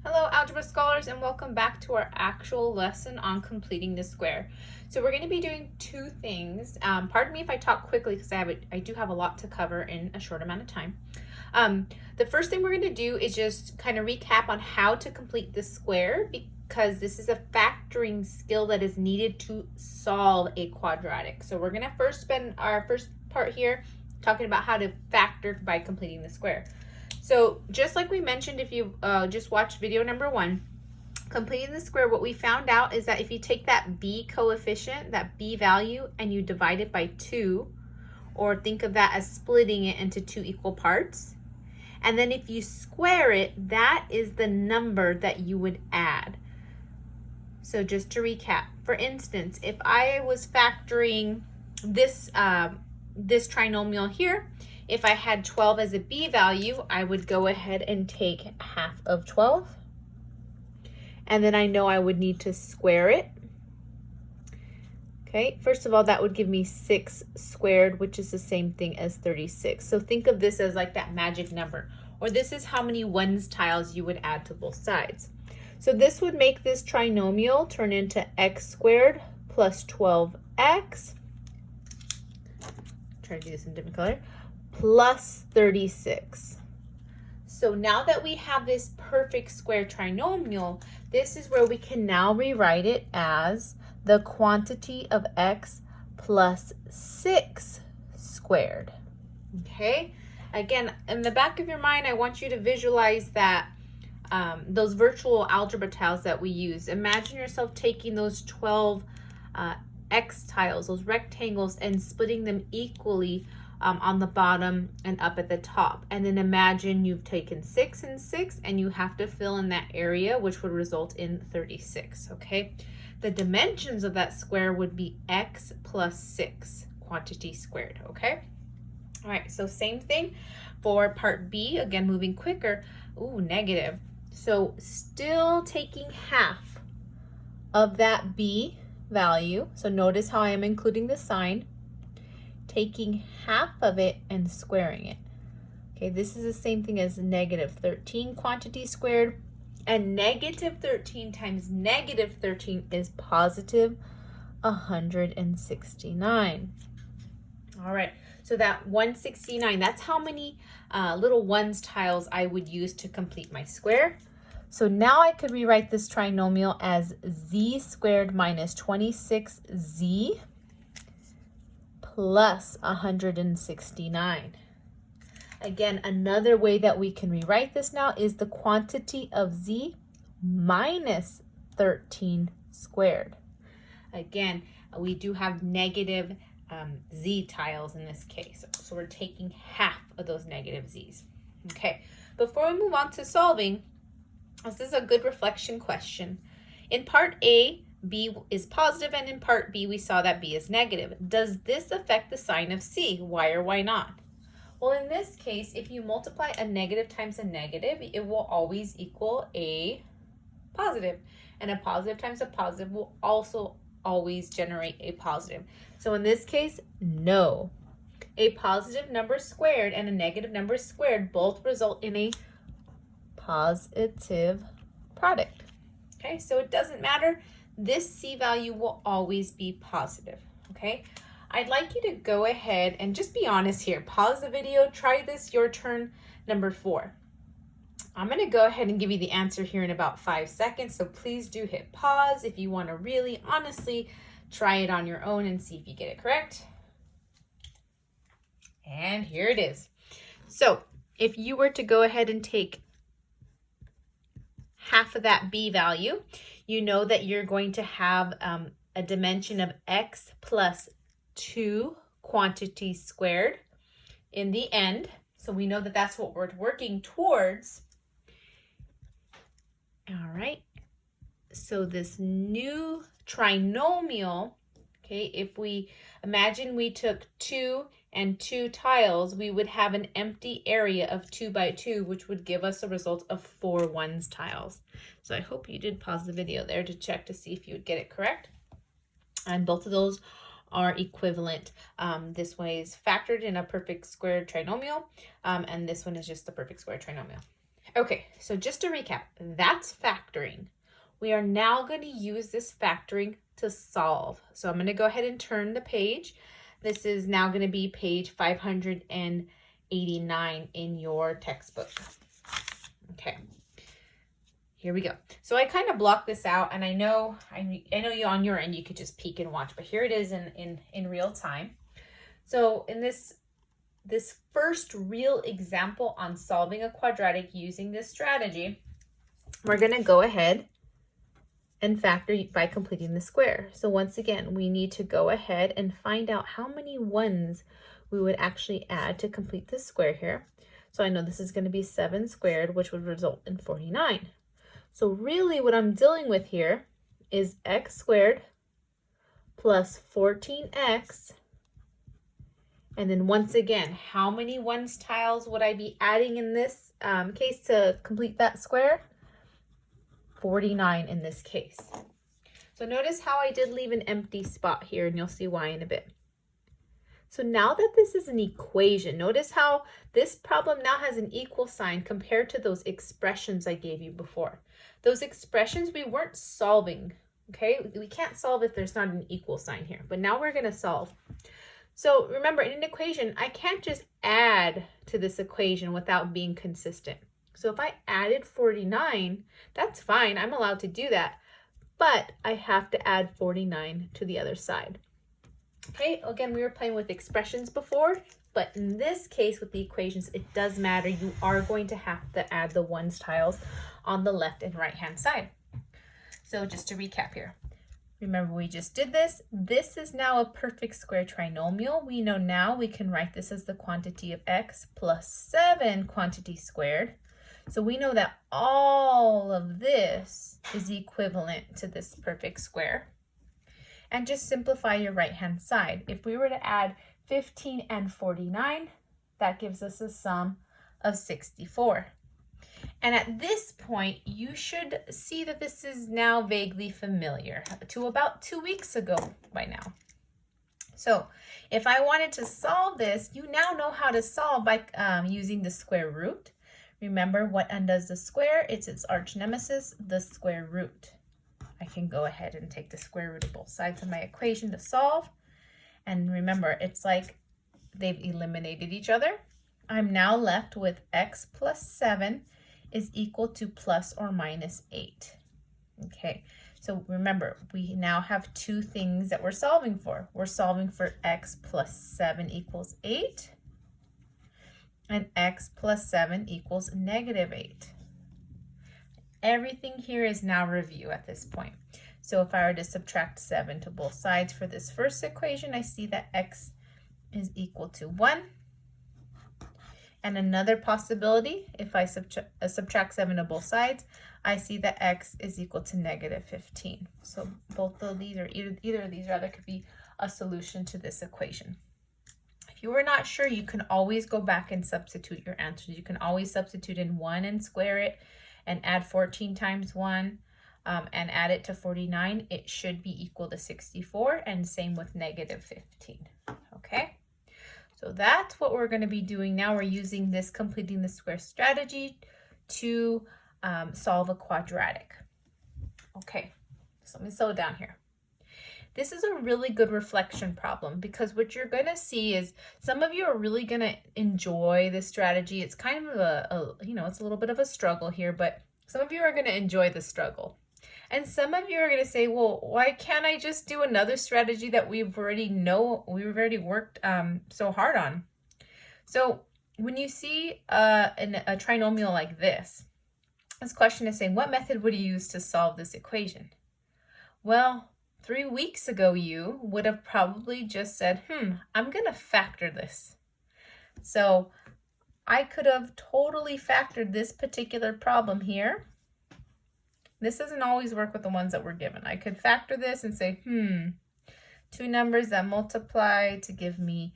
Hello, Algebra Scholars, and welcome back to our actual lesson on completing the square. So we're going to be doing two things. Pardon me if I talk quickly because I do have a lot to cover in a short amount of time. The first thing we're going to do is just kind of recap on how to complete the square, because this is a factoring skill that is needed to solve a quadratic. So we're going to first spend our first part here talking about how to factor by completing the square. So just like we mentioned, if you just watched video number 1, completing the square, what we found out is that if you take that b coefficient, that b value, and you divide it by 2, or think of that as splitting it into 2 equal parts, and then if you square it, that is the number that you would add. So just to recap, for instance, if I was factoring this, this trinomial here, if I had 12 as a b value, I would go ahead and take half of 12. And then I know I would need to square it. Okay, first of all, that would give me 6 squared, which is the same thing as 36. So think of this as like that magic number, or this is how many ones tiles you would add to both sides. So this would make this trinomial turn into x squared plus 12x. Try to do this in a different color. Plus 36. So now that we have this perfect square trinomial, this is where we can now rewrite it as the quantity of x plus 6 squared. Okay, again, in the back of your mind, I want you to visualize that those virtual algebra tiles that we use. Imagine yourself taking those 12 x tiles, those rectangles, and splitting them equally on the bottom and up at the top. And then imagine you've taken 6 and 6 and you have to fill in that area, which would result in 36, okay? The dimensions of that square would be x plus 6, quantity squared, okay? All right, so same thing for part B, again, moving quicker. Ooh, negative. So still taking half of that b value. So notice how I am including the sign, taking half of it and squaring it. Okay, this is the same thing as negative 13 quantity squared, and negative 13 times negative 13 is positive 169. All right, so that 169, that's how many little ones tiles I would use to complete my square. So now I could rewrite this trinomial as z squared minus 26z plus 169. Again, another way that we can rewrite this now is the quantity of z minus 13 squared. Again, we do have negative z tiles in this case, so we're taking half of those negative z's. Okay, before we move on to solving, this is a good reflection question. In part A, b is positive, and in part B, we saw that b is negative. Does this affect the sign of c? Why or why not? Well, in this case, if you multiply a negative times a negative, it will always equal a positive. And a positive times a positive will also always generate a positive. So in this case, no. A positive number squared and a negative number squared both result in a positive product. Okay, so it doesn't matter. This c value will always be positive, okay? I'd like you to go ahead and just be honest here. Pause the video, try this, your turn, number 4. I'm gonna go ahead and give you the answer here in about 5 seconds, so please do hit pause if you wanna really honestly try it on your own and see if you get it correct. And here it is. So if you were to go ahead and take half of that b value, you know that you're going to have a dimension of x plus 2 quantity squared in the end. So we know that that's what we're working towards. All right. So this new trinomial, okay, if we imagine we took 2 and 2 tiles, we would have an empty area of 2 by 2, which would give us a result of 4 ones tiles. So I hope you did pause the video there to check to see if you would get it correct. And both of those are equivalent. This one is factored in a perfect square trinomial, and this one is just the perfect square trinomial. Okay, so just to recap, that's factoring. We are now going to use this factoring to solve. So I'm going to go ahead and turn the page. This is now going to be page 589 in your textbook. Okay, here we go. So I kind of blocked this out, and I know you on your end you could just peek and watch, but here it is in real time. So in this first real example on solving a quadratic using this strategy, we're going to go ahead and factor by completing the square. So once again, we need to go ahead and find out how many ones we would actually add to complete this square here. So I know this is going to be 7 squared, which would result in 49. So really what I'm dealing with here is x squared plus 14x. And then once again, how many ones tiles would I be adding in this case to complete that square? 49 in this case. So notice how I did leave an empty spot here, and you'll see why in a bit. So now that this is an equation, notice how this problem now has an equal sign compared to those expressions I gave you before. Those expressions we weren't solving, okay? We can't solve if there's not an equal sign here, but now we're going to solve. So remember, in an equation, I can't just add to this equation without being consistent. So if I added 49, that's fine. I'm allowed to do that. But I have to add 49 to the other side. Okay, again, we were playing with expressions before, but in this case with the equations, it does matter. You are going to have to add the ones tiles on the left and right hand side. So just to recap here. Remember, we just did this. This is now a perfect square trinomial. We know now we can write this as the quantity of x plus 7 quantity squared. So we know that all of this is equivalent to this perfect square. And just simplify your right-hand side. If we were to add 15 and 49, that gives us a sum of 64. And at this point, you should see that this is now vaguely familiar to about 2 weeks ago by now. So if I wanted to solve this, you now know how to solve by using the square root. Remember, what undoes the square? It's its arch nemesis, the square root. I can go ahead and take the square root of both sides of my equation to solve. And remember, it's like they've eliminated each other. I'm now left with x plus 7 is equal to plus or minus 8. Okay, so remember, we now have two things that we're solving for. We're solving for x plus 7 equals 8. And x plus 7 equals negative 8. Everything here is now review at this point. So if I were to subtract 7 to both sides for this first equation, I see that x is equal to 1. And another possibility, if I subtract 7 to both sides, I see that x is equal to negative 15. So both of these, or either of these rather, could be a solution to this equation. If you were not sure, you can always go back and substitute your answers. You can always substitute in 1 and square it and add 14 times 1 and add it to 49. It should be equal to 64, and same with negative 15. Okay, so that's what we're going to be doing now. We're using this completing the square strategy to solve a quadratic. Okay, so let me slow down here. This is a really good reflection problem because what you're going to see is some of you are really going to enjoy this strategy. It's kind of it's a little bit of a struggle here, but some of you are going to enjoy the struggle. And some of you are going to say, well, why can't I just do another strategy that we've already worked so hard on? So when you see a trinomial like this question is saying, what method would you use to solve this equation? Well, 3 weeks ago, you would have probably just said, I'm going to factor this. So I could have totally factored this particular problem here. This doesn't always work with the ones that we're given. I could factor this and say, two numbers that multiply to give me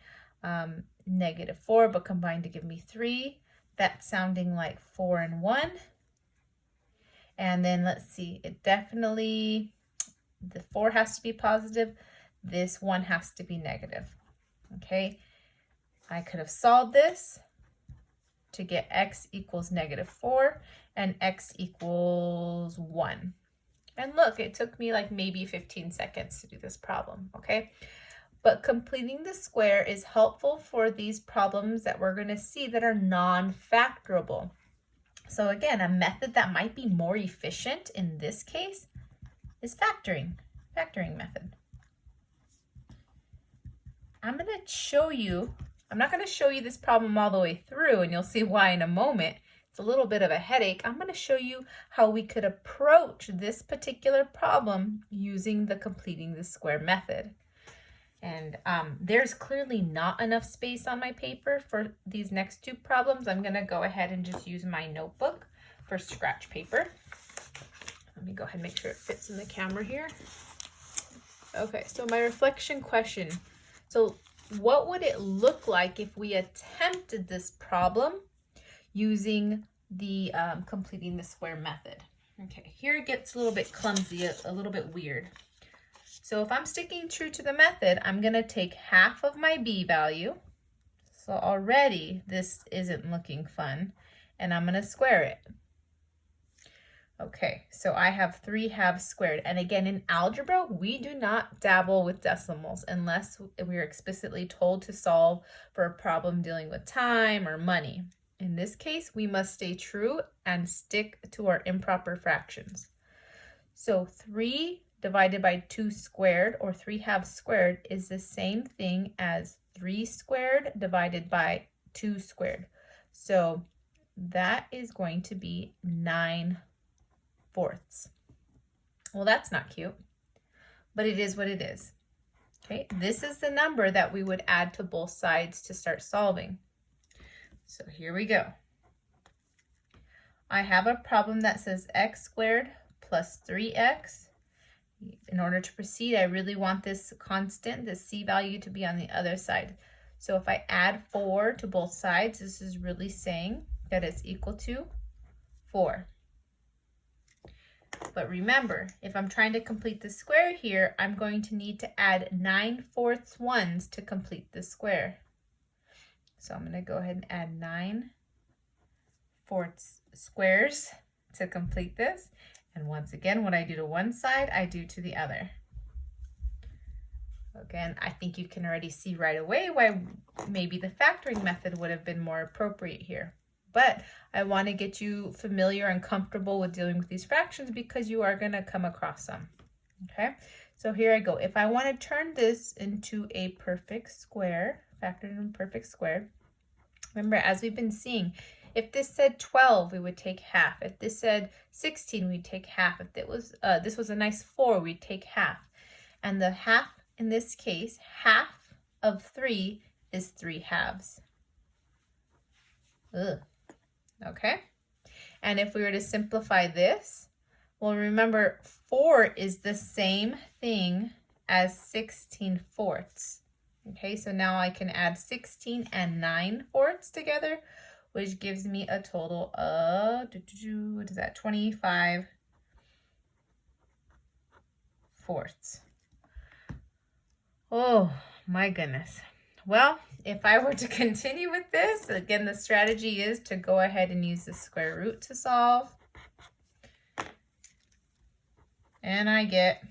negative 4, but combine to give me 3. That's sounding like 4 and 1. And then let's see, it definitely... the 4 has to be positive. This 1 has to be negative. Okay, I could have solved this to get x equals -4 and x equals 1. And look, it took me like maybe 15 seconds to do this problem, okay? But completing the square is helpful for these problems that we're going to see that are non-factorable. So again, a method that might be more efficient in this case is factoring method. I'm going to show you, I'm not going to show you this problem all the way through, and you'll see why in a moment. It's a little bit of a headache. I'm going to show you how we could approach this particular problem using the completing the square method. And there's clearly not enough space on my paper for these next two problems. I'm going to go ahead and just use my notebook for scratch paper. Let me go ahead and make sure it fits in the camera here. Okay, so my reflection question. So what would it look like if we attempted this problem using the completing the square method? Okay, here it gets a little bit clumsy, a little bit weird. So if I'm sticking true to the method, I'm going to take half of my b value. So already this isn't looking fun, and I'm going to square it. Okay, so I have 3/2 squared. And again, in algebra, we do not dabble with decimals unless we are explicitly told to solve for a problem dealing with time or money. In this case, we must stay true and stick to our improper fractions. So 3 divided by 2 squared, or 3/2 squared, is the same thing as 3 squared divided by 2 squared. So that is going to be 9/4. Well, that's not cute, but it is what it is. Okay, this is the number that we would add to both sides to start solving. So here we go. I have a problem that says x squared plus 3x. In order to proceed, I really want this constant, the c value, to be on the other side. So if I add 4 to both sides, this is really saying that it's equal to 4. But remember, if I'm trying to complete the square here, I'm going to need to add 9/4 ones to complete the square. So I'm going to go ahead and add 9/4 squares to complete this. And once again, what I do to one side, I do to the other. Again, I think you can already see right away why maybe the factoring method would have been more appropriate here. But I want to get you familiar and comfortable with dealing with these fractions because you are going to come across them. Okay, so here I go. If I want to turn this into a perfect square, factored in perfect square, remember, as we've been seeing, if this said 12, we would take half. If this said 16, we'd take half. If it was this was a nice 4, we'd take half. And the half in this case, half of 3 is 3/2. Ugh. Okay. And if we were to simplify this, well, remember 4 is the same thing as 16/4. Okay, so now I can add 16 and 9/4 together, which gives me a total of, what is that, 25/4. Oh my goodness. Well, if I were to continue with this, again, the strategy is to go ahead and use the square root to solve. And I get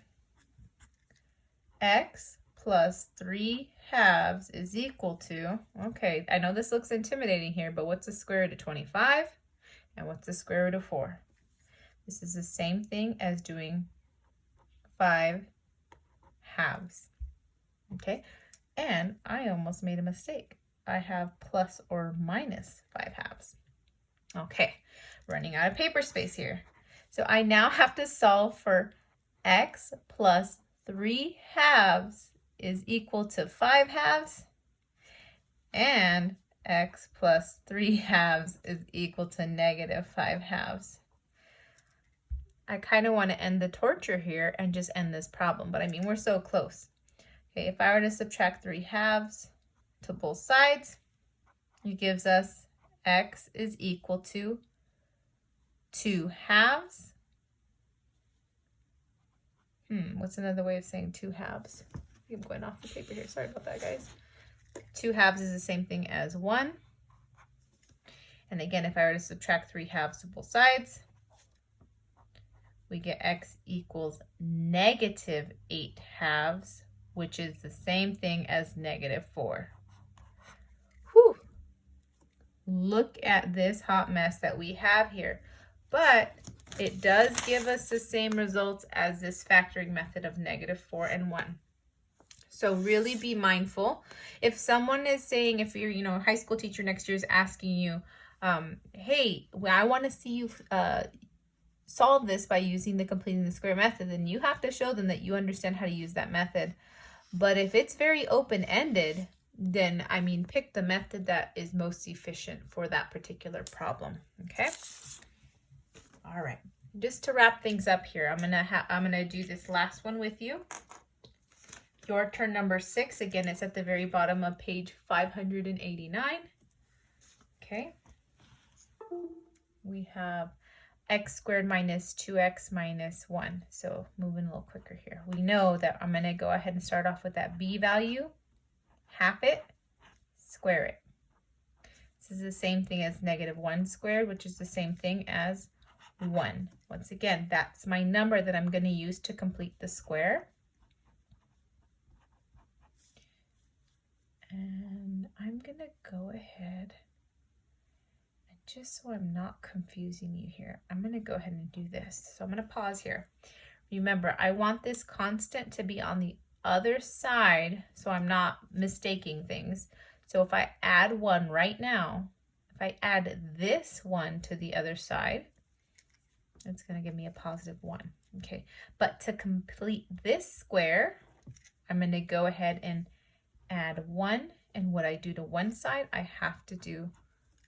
x plus 3/2 is equal to, okay, I know this looks intimidating here, but what's the square root of 25? And what's the square root of 4? This is the same thing as doing 5/2. Okay, and I almost made a mistake. I have plus or minus 5/2. Okay, running out of paper space here. So I now have to solve for x plus 3/2 is equal to 5/2, and x plus 3/2 is equal to -5/2. I kind of want to end the torture here and just end this problem, but I mean, we're so close. Okay, if I were to subtract 3/2 to both sides, it gives us x is equal to 2/2. What's another way of saying 2/2? I'm going off the paper here. Sorry about that, guys. 2/2 is the same thing as 1. And again, if I were to subtract 3/2 of both sides, we get x equals -8/2, which is the same thing as -4. Whew. Look at this hot mess that we have here. But it does give us the same results as this factoring method of -4 and 1. So really be mindful. If someone is saying, if you're, a high school teacher next year is asking you, hey, I want to see you solve this by using the completing the square method, then you have to show them that you understand how to use that method. But if it's very open-ended, then, pick the method that is most efficient for that particular problem, okay? All right, just to wrap things up here, I'm gonna do this last one with you. Your turn number 6, again, it's at the very bottom of page 589, okay? We have x squared minus 2x minus 1. So moving a little quicker here. We know that I'm going to go ahead and start off with that b value, half it, square it. This is the same thing as -1 squared, which is the same thing as 1. Once again, that's my number that I'm going to use to complete the square. And I'm going to go ahead, and just so I'm not confusing you here, I'm going to go ahead and do this. So I'm going to pause here. Remember, I want this constant to be on the other side so I'm not mistaking things. So if I add 1 right now, if I add this 1 to the other side, it's going to give me a +1. Okay, but to complete this square, I'm going to go ahead and add 1, and what I do to one side, I have to do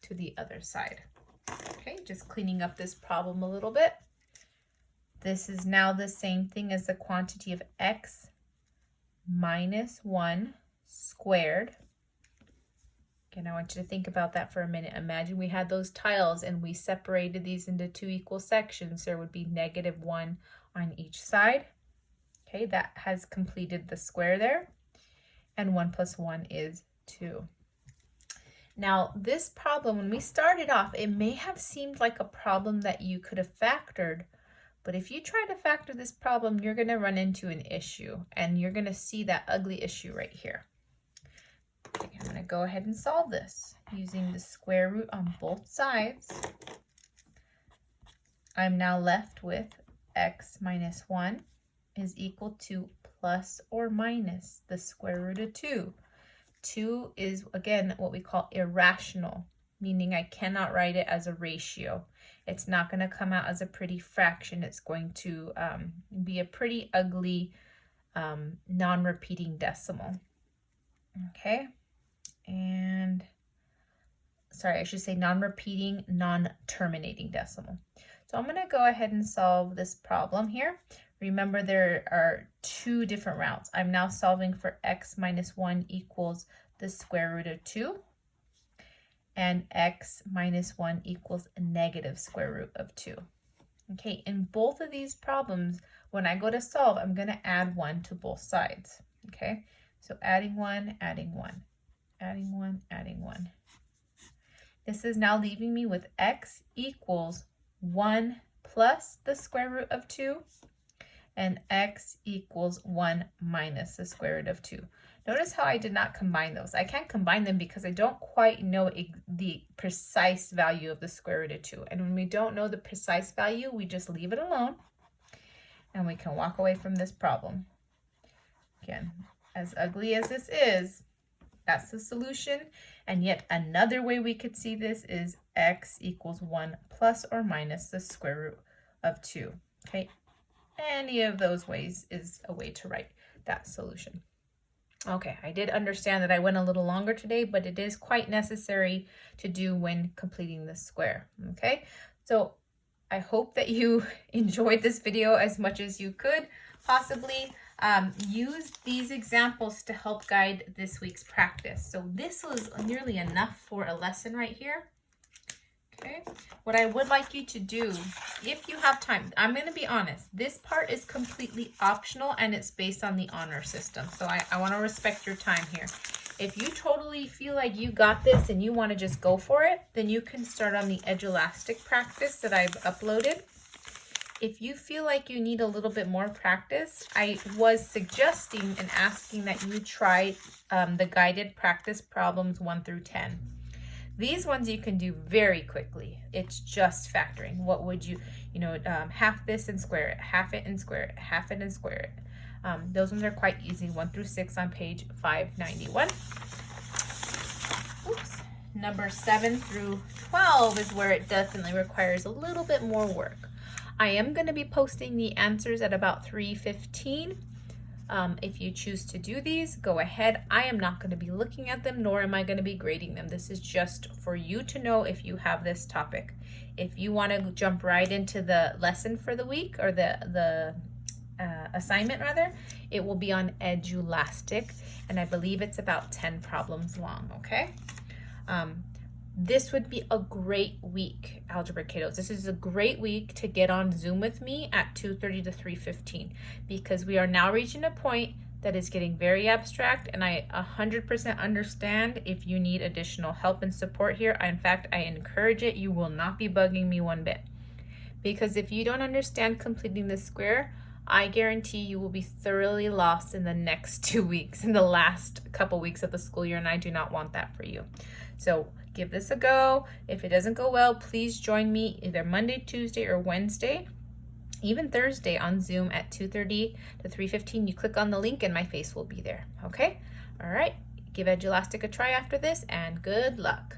to the other side. Okay, just cleaning up this problem a little bit. This is now the same thing as the quantity of x minus 1 squared. Again, I want you to think about that for a minute. Imagine we had those tiles and we separated these into 2 equal sections. There would be -1 on each side. Okay, that has completed the square there. And 1 plus 1 is 2. Now, this problem, when we started off, it may have seemed like a problem that you could have factored, but if you try to factor this problem, you're going to run into an issue, and you're going to see that ugly issue right here. Okay, I'm going to go ahead and solve this using the square root on both sides. I'm now left with x minus 1 is equal to plus or minus the square root of 2. 2 is, again, what we call irrational, meaning I cannot write it as a ratio. It's not going to come out as a pretty fraction. It's going to be a pretty ugly non-repeating decimal. Okay, and sorry, I should say non-repeating, non-terminating decimal. So I'm going to go ahead and solve this problem here. Remember, there are 2 different routes. I'm now solving for x minus 1 equals the square root of 2, and x minus 1 equals a negative square root of 2. Okay, in both of these problems, when I go to solve, I'm going to add 1 to both sides. Okay, so adding 1, adding 1, adding 1, adding 1. This is now leaving me with x equals 1 plus the square root of 2, and x equals 1 minus the square root of 2. Notice how I did not combine those. I can't combine them because I don't quite know the precise value of the square root of 2. And when we don't know the precise value, we just leave it alone, and we can walk away from this problem. Again, as ugly as this is, that's the solution. And yet another way we could see this is x equals 1 plus or minus the square root of 2. Okay, any of those ways is a way to write that solution. Okay, I did understand that I went a little longer today, but it is quite necessary to do when completing the square. Okay, so I hope that you enjoyed this video as much as you could possibly. Use these examples to help guide this week's practice. So this was nearly enough for a lesson right here. Okay, what I would like you to do, if you have time, I'm going to be honest, this part is completely optional and it's based on the honor system. So I want to respect your time here. If you totally feel like you got this and you want to just go for it, then you can start on the edge elastic practice that I've uploaded. If you feel like you need a little bit more practice, I was suggesting and asking that you try the guided practice problems 1 through 10. These ones you can do very quickly. It's just factoring. What would you, half this and square it, half it and square it, half it and square it. Those ones are quite easy, 1 through 6 on page 591. Oops. Number 7 through 12 is where it definitely requires a little bit more work. I am going to be posting the answers at about 3:15. If you choose to do these, go ahead. I am not going to be looking at them, nor am I going to be grading them. This is just for you to know if you have this topic. If you want to jump right into the lesson for the week, or the assignment rather, it will be on edge elastic, and I believe it's about 10 problems long, okay? This would be a great week, Algebra Kiddos. This is a great week to get on Zoom with me at 2:30 to 3:15, because we are now reaching a point that is getting very abstract, and I 100% understand if you need additional help and support here. In fact, I encourage it. You will not be bugging me one bit, because if you don't understand completing this square, I guarantee you will be thoroughly lost in the next 2 weeks, in the last couple weeks of the school year, and I do not want that for you. So give this a go. If it doesn't go well, please join me either Monday, Tuesday, or Wednesday, even Thursday on Zoom at 2:30 to 3:15. You click on the link and my face will be there, okay? All right, give Edge Elastic a try after this, and good luck.